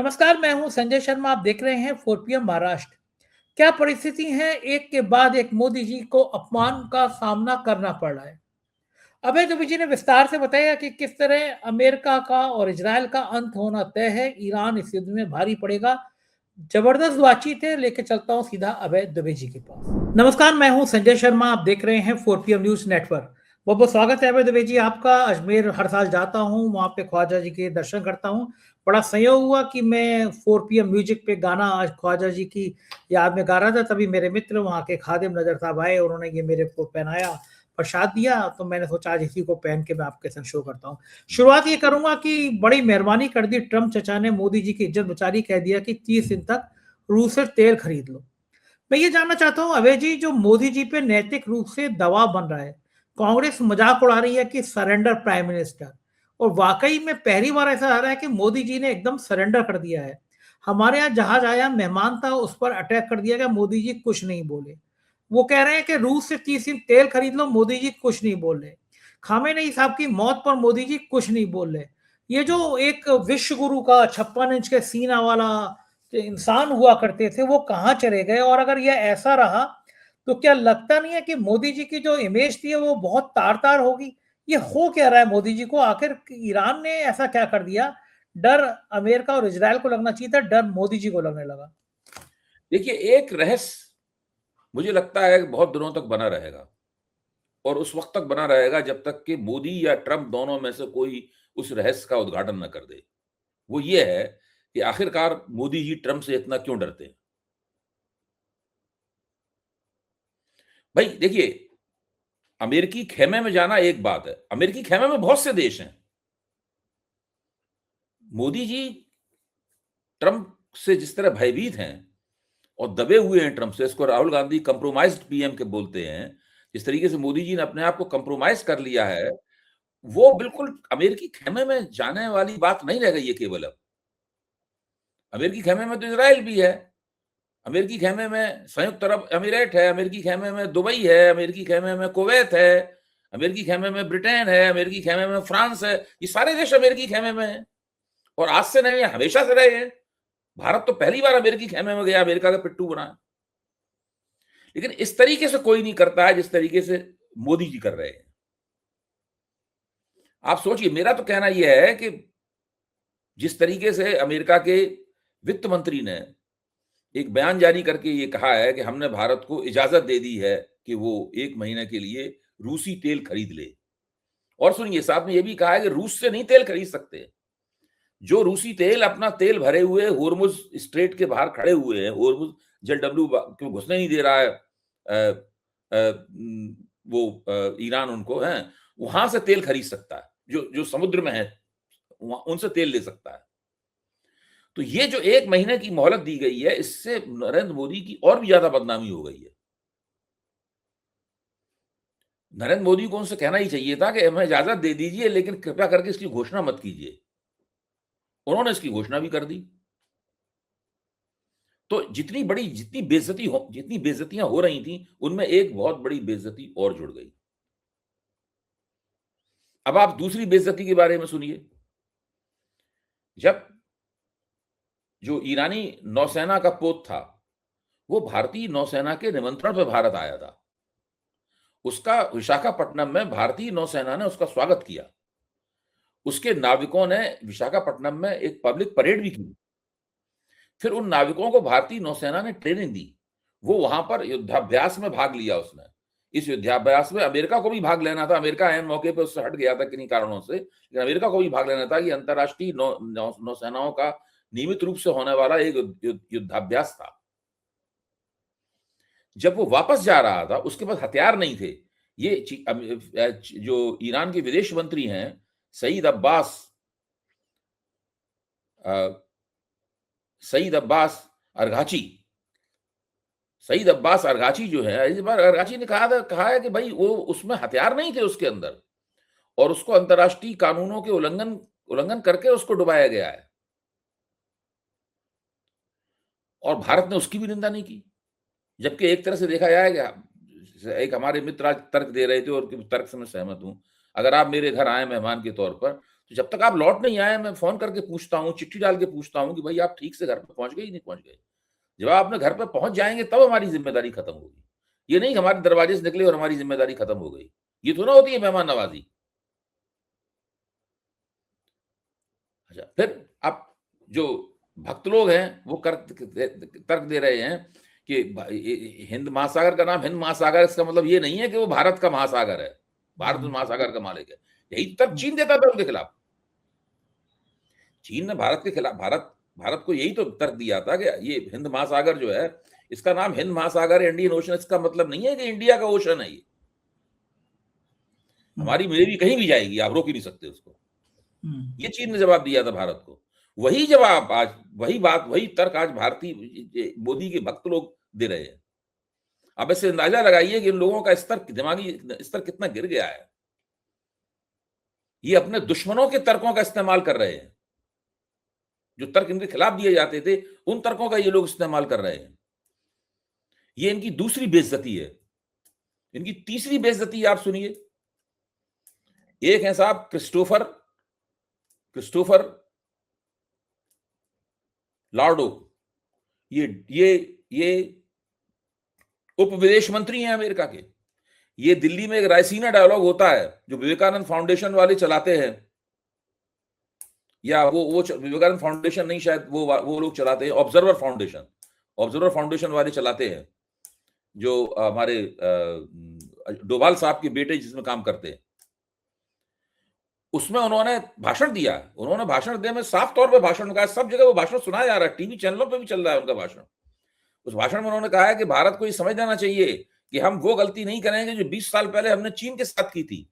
नमस्कार, मैं हूं संजय शर्मा। आप देख रहे हैं 4 PM महाराष्ट्र। क्या परिस्थिति है, एक के बाद एक मोदी जी को अपमान का सामना करना पड़ रहा है। अभय दुबे जी ने विस्तार से बताया कि किस तरह अमेरिका का और इजरायल का अंत होना तय है। ईरान इस युद्ध में भारी पड़ेगा। जबरदस्त बातचीत है। लेके चलता हूं सीधा अभय दुबे जी के पास। नमस्कार, मैं हूं संजय शर्मा। आप देख रहे हैं 4 PM न्यूज नेटवर्क। बहुत बहुत स्वागत है अभय दुबे जी आपका। अजमेर हर साल जाता हूं, वहां पे ख्वाजा जी के दर्शन करता हूं। बड़ा संयोग हुआ कि मैं 4 PM म्यूजिक पे गाना आज ख्वाजा जी की याद में गा रहा था। तभी मेरे मित्र वहाँ के खादिम नजर साहब आए, उन्होंने ये मेरे को पहनाया, प्रसाद दिया। तो मैंने सोचा आज इसी को पहन के मैं आपके संग शो करता हूँ। शुरुआत ये करूंगा कि बड़ी मेहरबानी कर दी ट्रम्प चचा ने, मोदी जी की इज्जत बचारी, कह दिया कि 30 दिन तक रूस से तेल खरीद लो। मैं ये जानना चाहता हूँ अभय जी, जो मोदी जी पे नैतिक रूप से दबाव बन रहा है, कांग्रेस मजाक उड़ा रही है कि सरेंडर प्राइम मिनिस्टर, और वाकई में पहली बार ऐसा आ रहा है कि मोदी जी ने एकदम सरेंडर कर दिया है। हमारे यहाँ जहाज आया, मेहमान था, उस पर अटैक कर दिया गया, मोदी जी कुछ नहीं बोले। वो कह रहे हैं कि रूस से 30 दिन तेल खरीद लो, मोदी जी कुछ नहीं बोल रहे। खामेनेई साहब की मौत पर मोदी जी कुछ नहीं बोल रहे। ये जो एक विश्व गुरु का 56 इंच के सीना वाला जो इंसान हुआ करते थे, वो कहाँ चले गए? और अगर ये ऐसा रहा तो क्या लगता नहीं है कि मोदी जी की जो इमेज थी वो बहुत तार-तार होगी? ये हो क्या रहा है मोदी जी को? आखिर ईरान ने ऐसा क्या कर दिया? डर अमेरिका और इज़राइल को लगना चाहिए था, डर मोदी जी को लगने लगा। देखिए, एक रहस्य मुझे लगता है कि बहुत दिनों तक बना रहेगा और उस वक़्त तक बना रहेगा जब तक कि मोदी या ट्रम्प दोनों में से कोई उस रहस्य का उद्घाटन ना कर दे। वो ये है कि आखिरकार मोदी जी ट्रम्प से इतना क्यों डरते हैं? भई देखिए, अमेरिकी ख़ैमे में जाना एक बात है, अमेरिकी ख़ैमे में बहुत से देश हैं। मोदी जी ट्रम्प से जिस तरह भयभीत हैं और दबे हुए हैं ट्रम्प से, इसको राहुल गांधी कंप्रोमाइज़्ड पीएम के बोलते हैं। जिस तरीके से मोदी जी ने अपने आप को कंप्रोमाइज़ कर लिया है, वो बिल्कुल अमेरिकी ख़ैमे में जाने वाली बात नहीं रह गई है केवल अब। अमेरिकी ख़ैमे में तो इज़राइल भी है, अमेरिकी ख़ैमे में संयुक्त अरब अमीरात है, अमेरिकी ख़ैमे में दुबई है, अमेरिकी ख़ैमे में कुवैत है, अमेरिकी ख़ैमे में ब्रिटेन है, अमेरिकी ख़ैमे में फ्रांस है। ये सारे देश अमेरिकी ख़ैमे में हैं और आज से नहीं, हमेशा से रहे हैं। भारत तो पहली बार अमेरिकी ख़ैमे में गया, अमेरिका का पिट्ठू बना है। लेकिन इस तरीके से कोई नहीं करता है जिस तरीके से मोदी जी कर रहे हैं। आप सोचिए, मेरा तो कहना ये है कि जिस तरीके से अमेरिका के वित्त मंत्री ने एक बयान जारी करके ये कहा है कि हमने भारत को इजाज़त दे दी है कि वो 1 महीने के लिए रूसी तेल खरीद ले। और सुनिए, साथ में ये भी कहा है कि रूस से नहीं तेल खरीद सकते। जो रूसी तेल अपना तेल भरे हुए होर्मुज़ स्ट्रेट के बाहर खड़े हुए हैं, होर्मुज़ जेलडब्ल्यू क्यों घुसने नहीं दे रहा है ईरान उनको, हैं? वहाँ से तेल खरीद सकता है, जो जो समुद्र में है, वहाँ उनसे तेल ले सकता है। तो ये जो 1 महीने की मोहलत दी गई है, इससे नरेंद्र मोदी की और भी ज़्यादा बदनामी हो गई है। नरेंद्र मोदी को उनसे कहना ही चाहिए था कि हमें इजाज़त दे दीजिए, लेकिन कृपया करके इसकी घोषणा मत कीजिए। उन्होंने इसकी घोषणा भी कर दी। तो जितनी बेइज़्ज़तियाँ हो रही थी, उनमें एक बहुत बड़ी बेइज़्ज़ती और जुड़ गई। अब आप दूसरी बेइज़्ज़ती के बारे में सुनिए। जब जो ईरानी नौसेना का पोत था, वो भारतीय नौसेना के निमंत्रण पे भारत आया था। उसका विशाखापट्टनम में भारतीय नौसेना ने उसका स्वागत किया। उसके नाविकों ने विशाखापट्टनम में एक पब्लिक परेड भी की। फिर उन नाविकों को भारतीय नौसेना ने ट्रेनिंग दी। वो वहाँ पर युद्धाभ्यास में भाग लिया उसने। इस युद्धाभ्यास में अमेरिका को भी भाग लेना था। अमेरिका ऐन मौके पे उससे हट गया था किन्हीं कारणों से। लेकिन अमेरिका को भी भाग लेना था। ये अंतर्राष्ट्रीय नौसेनाओं का नियमित रूप से होने वाला एक युद्धाभ्यास था। जब वो वापस जा रहा था, उसके पास हथियार नहीं थे। ये जो ईरान के विदेश मंत्री हैं, सईद अब्बास अ, सईद अब्बास अरगाची सईद अब्बास अरगाची जो है, इस बार अरगाची ने कहा है कि भाई वो उसमें हथियार नहीं थे उसके अंदर और उसको अंतर्राष्ट्रीय कानूनों के उल्लंघन करके उसको डुबाया गया है। और भारत ने उसकी भी निंदा नहीं की। जबकि एक तरह से देखा जाए कि एक हमारे मित्र आज तर्क दे रहे थे और तर्क से मैं सहमत हूँ। अगर आप मेरे घर आए मेहमान के तौर पर, तो जब तक आप लौट नहीं आए, मैं फोन करके पूछता हूँ, चिट्ठी डाल के पूछता हूँ कि भाई आप ठीक से घर पे पहुंच गए, नहीं पहुंच गए। जब आप अपने घर पे पहुंच जाएंगे तब हमारी जिम्मेदारी खत्म होगी। ये नहीं हमारे दरवाजे से निकले और हमारी जिम्मेदारी खत्म हो गई। ये तो ना होती है मेहमान नवाजी। अच्छा, फिर आप जो भक्त लोग हैं वो तर्क दे रहे हैं कि हिंद महासागर का नाम हिंद महासागर, इसका मतलब ये नहीं है कि वो भारत का महासागर है, भारत महासागर का मालिक है। यही तर्क चीन देता था उनके खिलाफ। चीन ने भारत के खिलाफ भारत को यही तो तर्क दिया था कि ये हिंद महासागर जो है, इसका नाम हिंद महासागर, इंडियन ओशन, इसका मतलब नहीं है कि इंडिया का ओशन है। ये हमारी नेवी कहीं भी जाएगी, आप रोक ही नहीं सकते उसको। ये चीन ने जवाब दिया था भारत को। वही जवाब आज, वही बात, वही तर्क आज भारतीय मोदी के भक्त लोग दे रहे हैं। अब इससे अंदाजा लगाइए कि इन लोगों का स्तर, दिमागी स्तर कितना गिर गया है। ये अपने दुश्मनों के तर्कों का इस्तेमाल कर रहे हैं। जो तर्क इनके खिलाफ दिए जाते थे, उन तर्कों का ये लोग इस्तेमाल कर रहे हैं। ये इनकी दूसरी बेइज्जती है। इनकी तीसरी बेइज्जती आप सुनिए। एक है साहब क्रिस्टोफर लार्डो। ये उप विदेश मंत्री हैं अमेरिका के। ये दिल्ली में एक रायसीना डायलॉग होता है जो विवेकानंद फाउंडेशन वाले चलाते हैं, या वो विवेकानंद फाउंडेशन नहीं, शायद वो लोग चलाते हैं, ऑब्जर्वर फाउंडेशन वाले चलाते हैं, जो हमारे डोभाल साहब के बेटे जिसमें काम करते हैं। उसमें उन्होंने भाषण दिया। उन्होंने भाषण देने में साफ तौर पे भाषण कहा, सब जगह वो भाषण सुनाया जा रहा है, टीवी चैनलों पे भी चल रहा है उनका भाषण। उस भाषण में उन्होंने कहा है कि भारत को ये समझ जाना चाहिए कि हम वो गलती नहीं करेंगे जो 20 साल पहले हमने चीन के साथ की थी।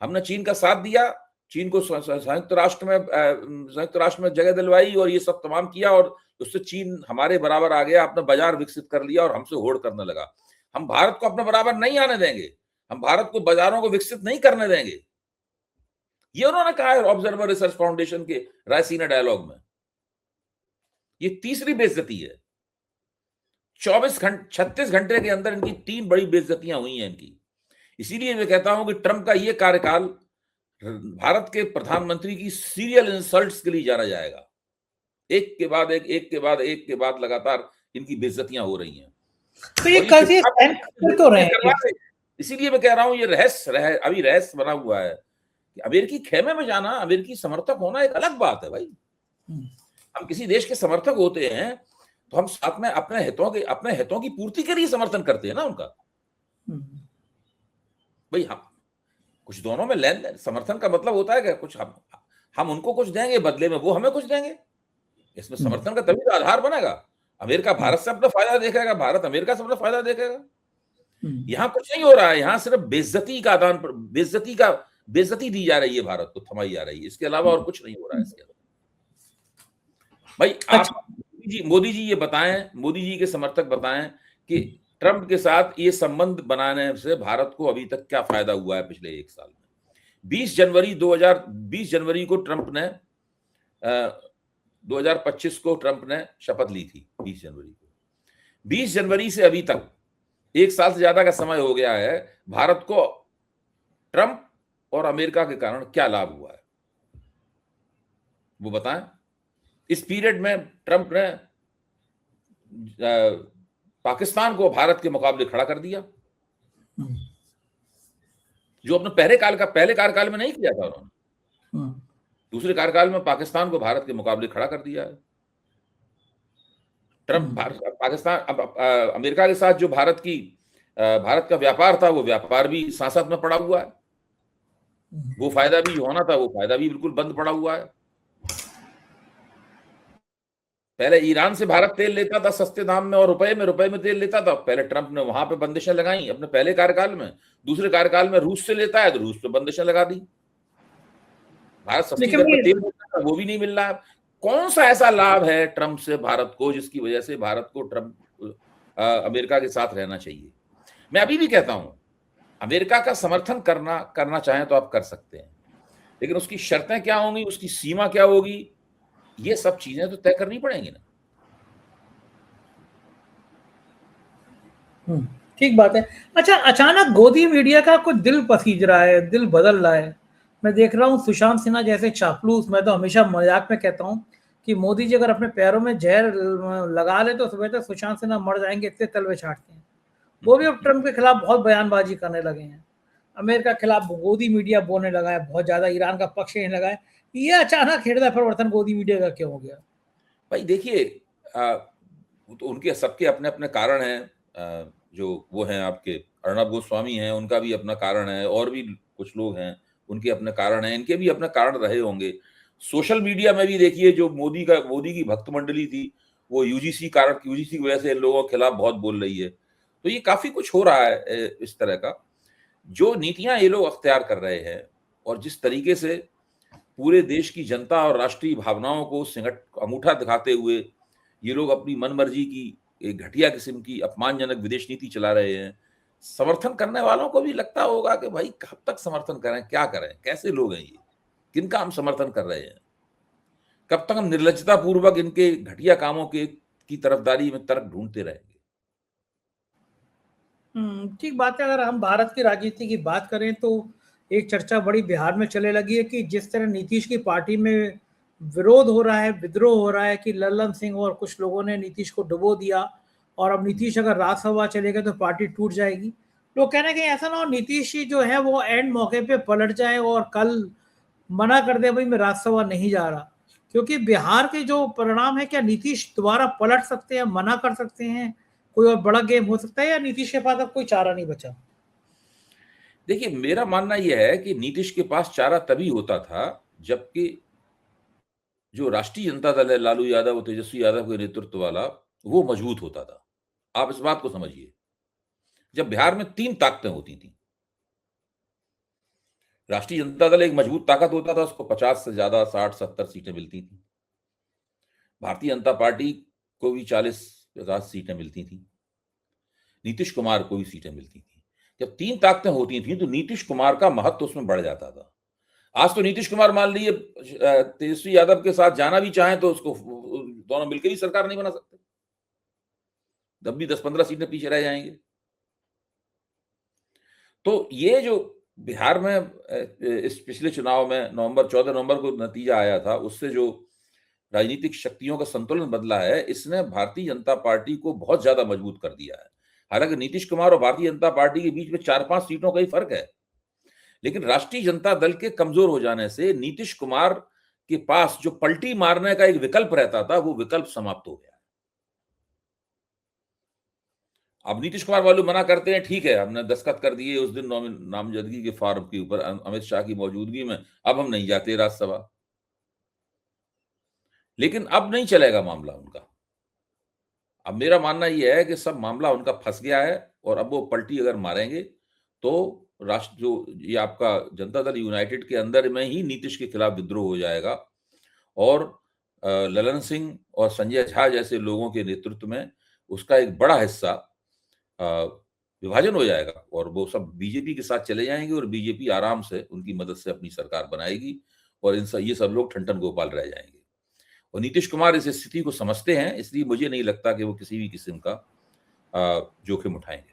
हमने चीन का साथ दिया, चीन को संयुक्त राष्ट्र में जगह दिलवाई और ये सब तमाम किया, और उससे चीन हमारे बराबर आ गया, अपना बाजार विकसित कर लिया और हमसे होड़ करने लगा। हम भारत को अपने बराबर नहीं आने देंगे, हम भारत को बाजारों को विकसित नहीं करने देंगे। ये उन्होंने कहा है ऑब्जर्वर रिसर्च फाउंडेशन के रायसीना डायलॉग में। ये तीसरी बेइज्जती है। 36 घंटे के अंदर इनकी 3 बड़ी बेइज्जतियां हुई हैं इनकी। इसीलिए मैं कहता हूं कि ट्रंप का ये कार्यकाल भारत के प्रधानमंत्री की सीरियल इंसल्ट्स के लिए जाना जाएगा। एक के बाद लगातार इनकी बेइज्जतियां हो रही हैं। तो ये कैसे तो रहे हैं। इसीलिए मैं कह रहा हूं ये अभी रहस्य बना हुआ है कि अमेरिकी खेमे में जाना, अमेरिकी समर्थक होना एक अलग बात है भाई। हम किसी देश के समर्थक होते हैं तो हम साथ में अपने हितों की पूर्ति के लिए समर्थन करते हैं ना उनका। भाई हम कुछ दोनों में लेन देन, समर्थन का मतलब होता है कि कुछ हम उनको कुछ देंगे, बदले में वो हमें कुछ देंगे। इसमें समर्थन का तभी तो आधार बनेगा। अमेरिका भारत से अपना फायदा देखेगा, भारत अमेरिका से अपना फायदा देखेगा। यहां कुछ नहीं हो रहा है। यहां सिर्फ बेइज्जती दी जा रही है, भारत को थमाई जा रही है। इसके अलावा और कुछ नहीं हो रहा है इसके अलावा। भाई आप मोदी जी ये बताएं, मोदी जी के समर्थक बताएं कि ट्रंप के साथ ये संबंध बनाने से भारत को अभी तक क्या फायदा हुआ है पिछले 1 साल में। 20 जनवरी को ट्रंप ने 2025 को ट्रंप ने शपथ ली थी। 20 जनवरी को, 20 जनवरी से अभी तक 1 साल से ज्यादा का समय हो गया है। भारत को ट्रंप और अमेरिका के कारण क्या लाभ हुआ है वो बताएं। इस पीरियड में ट्रंप ने पाकिस्तान को भारत के मुकाबले खड़ा कर दिया, जो अपने पहले कार्यकाल में नहीं किया था उन्होंने। दूसरे कार्यकाल में पाकिस्तान को भारत के मुकाबले खड़ा कर दिया है ट्रंप। अमेरिका के साथ जो भारत का व्यापार था, वो व्यापार भी साथ में पड़ा हुआ है। वो फायदा भी जो होना था, वो फायदा भी बिल्कुल बंद पड़ा हुआ है। पहले ईरान से भारत तेल लेता था सस्ते दाम में और रुपए में तेल लेता था। पहले ट्रंप ने वहां पे बंदिशें लगाई अपने पहले कार्यकाल में। दूसरे कार्यकाल में रूस से लेता है तो रूस पे बंदिशें लगा दी। भारत सस्ती दर पे तेल लेता था, वो भी नहीं मिल रहा। कौन सा ऐसा लाभ है ट्रंप से भारत को जिसकी वजह से भारत को अमेरिका के साथ रहना चाहिए? मैं अभी भी कहता हूं, अमेरिका का समर्थन करना चाहें तो आप कर सकते हैं, लेकिन उसकी शर्तें क्या होंगी, उसकी सीमा क्या होगी, ये सब चीजें तो तय करनी पड़ेंगी ना। ठीक बात है। अच्छा, अचानक गोदी मीडिया का कुछ दिल पसीज रहा है, दिल बदल रहा है। मैं देख रहा हूँ सुशांत सिन्हा जैसे चापलूस, मैं तो हमेशा मजाक में कहता हूँ कि मोदी जी अगर अपने पैरों में जहर लगा ले तो सुबह तक सुशांत सिन्हा मर जाएंगे, इतने तलवे छाटते हैं। वो भी अब ट्रंप के खिलाफ बहुत बयानबाजी करने लगे हैं। अमेरिका के खिलाफ गोदी मीडिया बोलने लगा है बहुत ज्यादा, ईरान का पक्ष लेने लगा है। ये अचानक हृदय परिवर्तन गोदी मीडिया का क्यों हो गया? भाई देखिए, तो उनके सबके अपने अपने कारण हैं। जो वो हैं आपके अर्णब गोस्वामी हैं, उनका भी अपना कारण है, और भी कुछ लोग हैं उनके अपने कारण हैं, इनके भी अपने कारण रहे होंगे। सोशल मीडिया में भी देखिए, जो मोदी की भक्त मंडली थी, वो यूजीसी की वजह से इन लोगों के खिलाफ बहुत बोल रही है। तो ये काफी कुछ हो रहा है इस तरह का। जो नीतियां ये लोग अख्तियार कर रहे हैं और जिस तरीके से पूरे देश की जनता और राष्ट्रीय भावनाओं को सिंगट अंगूठा दिखाते हुए ये लोग अपनी मनमर्जी की एक घटिया किस्म की अपमानजनक विदेश नीति चला रहे हैं, समर्थन करने वालों को भी लगता होगा कि भाई कब तक समर्थन करें, क्या करें, कैसे लोग हैं ये, किनका हम समर्थन कर रहे हैं, कब तक हम निर्लज्जता पूर्वक इनके घटिया कामों के की तरफदारी में तर्क ढूंढते रहेंगे। ठीक बात है। अगर हम भारत की राजनीति की बात करें तो एक चर्चा बड़ी बिहार में चलने लगी है कि जिस तरह नीतीश की पार्टी में विरोध हो रहा है, विद्रोह हो रहा है कि लल्लन सिंह और कुछ लोगों ने नीतीश को डुबो दिया और अब नीतीश अगर राज्यसभा चले गए तो पार्टी टूट जाएगी। लोग कह रहे हैं कि ऐसा ना हो नीतीश जी जो है वो एंड मौके पे पलट जाए और कल मना कर दे, भाई मैं राज्यसभा नहीं जा रहा। क्योंकि बिहार के जो परिणाम है, क्या नीतीश दोबारा पलट सकते हैं, मना कर सकते हैं, कोई और बड़ा गेम हो सकता है, या नीतीश के पास अब कोई चारा नहीं बचा? देखिए, मेरा मानना यह है कि नीतीश के पास चारा तभी होता था जबकि जो राष्ट्रीय जनता दल है, लालू यादव और तेजस्वी यादव के नेतृत्व वाला, वो मजबूत होता था। आप इस बात को समझिए, जब बिहार में 3 ताकतें होती थी, राष्ट्रीय जनता दल एक मजबूत ताकत होता था, उसको 50 से ज्यादा 60-70 सीटें मिलती थी। भारतीय जनता पार्टी को भी 40-50 सीटें मिलती थी। नीतीश कुमार को भी सीटें मिलती थी। जब 3 ताकतें होती थी तो नीतीश कुमार का महत्व उसमें बढ़ जाता था। आज तो नीतीश कुमार मान लीजिए तेजस्वी यादव के साथ जाना भी चाहें तो उसको दोनों मिलकर भी सरकार नहीं बना सकते, तब भी 10-15 सीटें पीछे रह जाएंगे। तो ये जो बिहार में इस पिछले चुनाव में 14 नवंबर को नतीजा आया था, उससे जो राजनीतिक शक्तियों का संतुलन बदला है, इसने भारतीय जनता पार्टी को बहुत ज्यादा मजबूत कर दिया है। हालांकि नीतीश कुमार और भारतीय जनता पार्टी के बीच में 4-5 सीटों का ही फर्क है, लेकिन राष्ट्रीय जनता दल के कमजोर हो जाने से नीतीश कुमार के पास जो पलटी मारने का एक विकल्प रहता था, वो विकल्प समाप्त हो गया। अब नीतीश कुमार वाले मना करते हैं, ठीक है, हमने दस्तखत कर दिए उस दिन नामजदगी के फॉर्म के ऊपर अमित शाह की मौजूदगी में, अब हम नहीं जाते राज्यसभा। लेकिन अब नहीं चलेगा मामला उनका। अब मेरा मानना यह है कि सब मामला उनका फंस गया है और अब वो पलटी अगर मारेंगे तो राष्ट्र जो ये आपका जनता दल यूनाइटेड के अंदर में ही नीतीश के खिलाफ विद्रोह हो जाएगा और ललन सिंह और संजय झा जैसे लोगों के नेतृत्व में उसका एक बड़ा हिस्सा विभाजन हो जाएगा और वो सब बीजेपी के साथ चले जाएंगे और बीजेपी आराम से उनकी मदद से अपनी सरकार बनाएगी और ये सब लोग ठंडन गोपाल रह जाएंगे। और नीतीश कुमार इस स्थिति को समझते हैं, इसलिए मुझे नहीं लगता कि वो किसी भी किस्म का जोखिम उठाएंगे।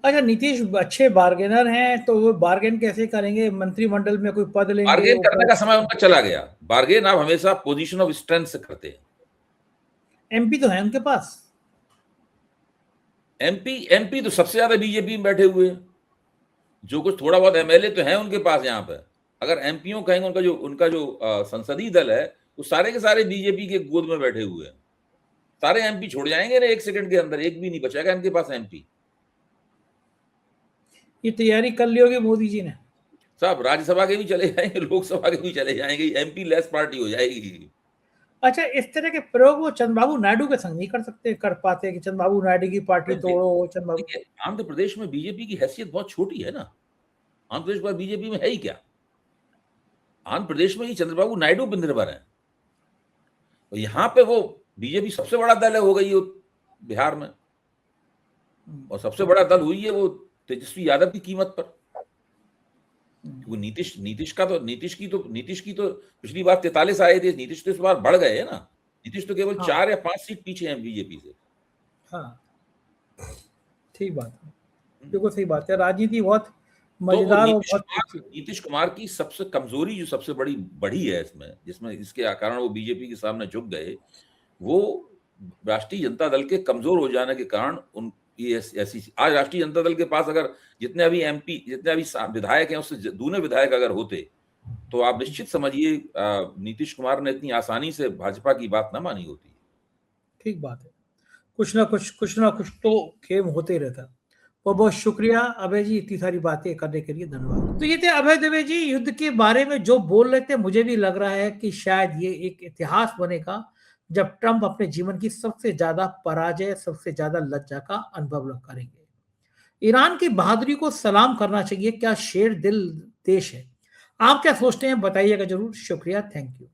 अच्छा, नीतीश अच्छे बार्गेनर हैं तो वो बार्गेन कैसे करेंगे? मंत्रिमंडल में कोई पद लेंगे? बार्गेन करने का समय उनका चला गया। बार्गेन आप हमेशा पोजीशन ऑफ स्ट्रेंथ से करते हैं। एमपी तो है उनके पास। एमपी तो सबसे ज्यादा बीजेपी में बैठे हुए हैं। जो कुछ थोड़ा बहुत एमएलए तो हैं उनके पास यहाँ पे। अगर एमपीओ कहेंगे, उनका जो संसदीय दल है वो सारे के सारे बीजेपी के गोद में बैठे हुए हैं। सारे एमपी छोड़ जाएंगे ना 1 सेकंड के अंदर, एक भी नहीं बचेगा इनके पास एमपी। ये तैयारी कर ली होगी मोदी जी ने। साहब राज्यसभा के भी चले जाएंगे, लोकसभा के भी चले जाएंगे, एमपी लेस पार्टी हो जाएगी। अच्छा, इस तरह के प्रयोग वो चंद्रबाबू नायडू के संग नहीं कर सकते, कर पाते कि चंद्रबाबू नायडू की पार्टी तोड़ो चंद्रबाबू। देखिए, आंध्र प्रदेश में बीजेपी की हैसियत बहुत छोटी है ना। आंध्र प्रदेश पर बीजेपी में है ही क्या? आंध्र प्रदेश में ही चंद्रबाबू नायडू पर निर्भर है। तो यहाँ पे वो बीजेपी सबसे बड़ा दल है, हो गई है बिहार में, और सबसे बड़ा दल हुई है वो तेजस्वी यादव की कीमत पर। वो नीतीश की तो पिछली बार 43 आए थे, नीतीश तो इस बार बढ़ गए है ना। नीतीश तो केवल 4 या 5 सीट पीछे हैं बीजेपी से। हाँ, ठीक बात है, बिल्कुल सही बात है। राजनीति बहुत तो मजेदार और बहुत नीतीश कुमार की सबसे कमजोरी जो सबसे बड़ी बढ़ी है इसमें, जिसमें इसके कारण वो बीजेपी के सामने झुक गए, वो राष्ट्रीय जनता दल के कमजोर हो जाने के कारण उन ये ऐसी आज राष्ट्रीय जनता दल के पास अगर जितने अभी विधायक हैं उससे दूने विधायक अगर होते तो आप निश्चित समझिए नीतीश कुमार ने इतनी आसानी से भाजपा की बात ना मानी होती। ठीक बात है। कुछ ना कुछ तो खेम होते ही रहता। बहुत बहुत शुक्रिया अभय जी, इतनी सारी बातें करने के लिए धन्यवाद। तो ये थे अभय दुबे जी, युद्ध के बारे में जो बोल रहे थे। मुझे भी लग रहा है कि शायद ये एक इतिहास बनेगा जब ट्रंप अपने जीवन की सबसे ज्यादा पराजय, सबसे ज्यादा लज्जा का अनुभव करेंगे। ईरान की बहादुरी को सलाम करना चाहिए, क्या शेर दिल देश है। आप क्या सोचते हैं बताइएगा जरूर। शुक्रिया, थैंक यू।